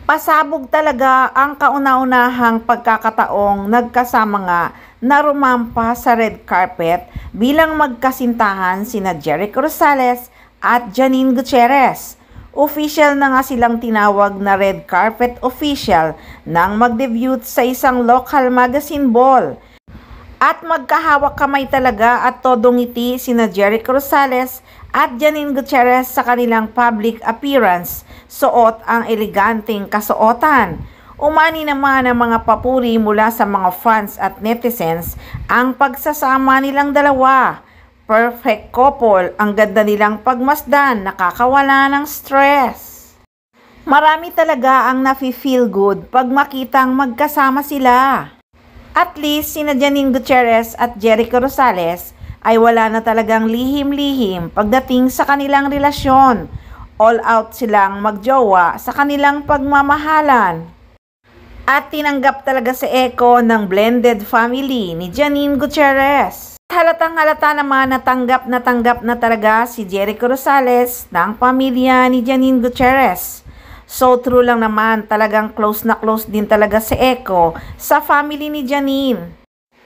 Pasabog talaga ang kauna-unahang pagkakataong nagkasama nga na rumampa sa red carpet bilang magkasintahan sina Jericho Rosales at Janine Gutierrez. Official na nga silang tinawag na red carpet official nang mag-debut sa isang local magazine ball. At magkahawak kamay talaga at todong ngiti sina Jericho Rosales at Janine Gutierrez sa kanilang public appearance, suot ang eleganteng kasuotan. Umani naman ang mga papuri mula sa mga fans at netizens ang pagsasama nilang dalawa. Perfect couple, ang ganda nilang pagmasdan, nakakawala ng stress. Marami talaga ang nafi-feel good pag makitang magkasama sila. At least sina Janine Gutierrez at Jericho Rosales ay wala na talagang lihim-lihim pagdating sa kanilang relasyon. All out silang magjowa sa kanilang pagmamahalan. At tinanggap talaga si Eko ng blended family ni Janine Gutierrez. Halatang halata naman na tanggap na talaga si Jericho Rosales ng pamilya ni Janine Gutierrez. So true lang naman, talagang close na close din talaga si Eko sa family ni Janine.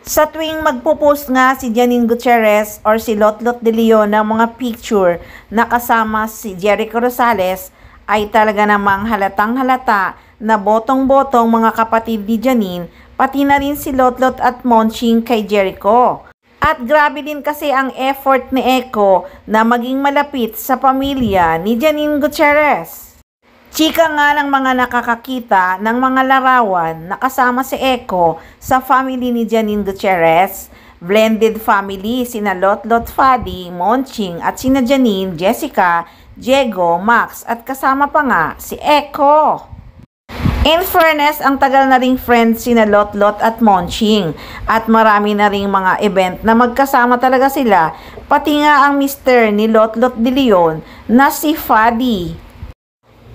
Sa tuwing magpo-post nga si Janine Gutierrez or si Lotlot de Leon ng mga picture na kasama si Jericho Rosales, ay talaga namang halatang halata na botong-botong mga kapatid ni Janine, pati na rin si Lotlot at Monching kay Jericho. At grabe din kasi ang effort ni Eko na maging malapit sa pamilya ni Janine Gutierrez. Chika nga ng mga nakakakita ng mga larawan na kasama si Eko sa family ni Janine Gutierrez, blended family sina Lotlot Fadi, Monching at sina Janine, Jessica, Diego, Max at kasama pa nga si Eko. In fairness, ang tagal na ring friends sina Lotlot at Monching at marami na ring mga event na magkasama talaga sila, pati nga ang mister ni Lotlot de Leon na si Fadi.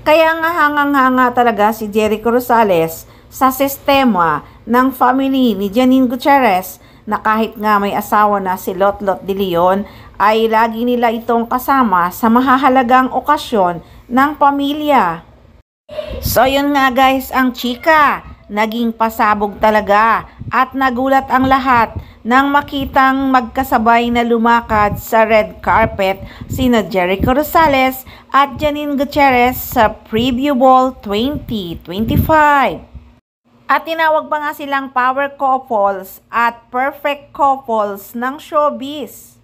Kaya nga hangang-hanga talaga si Jericho Rosales sa sistema ng family ni Janine Gutierrez na kahit nga may asawa na si Lotlot de Leon ay lagi nila itong kasama sa mahahalagang okasyon ng pamilya. So yun nga guys ang chika, naging pasabog talaga at nagulat ang lahat nang makitang magkasabay na lumakad sa red carpet sina Jericho Rosales at Janine Gutierrez sa Preview Ball 2025. At tinawag pa nga silang power couples at perfect couples ng showbiz.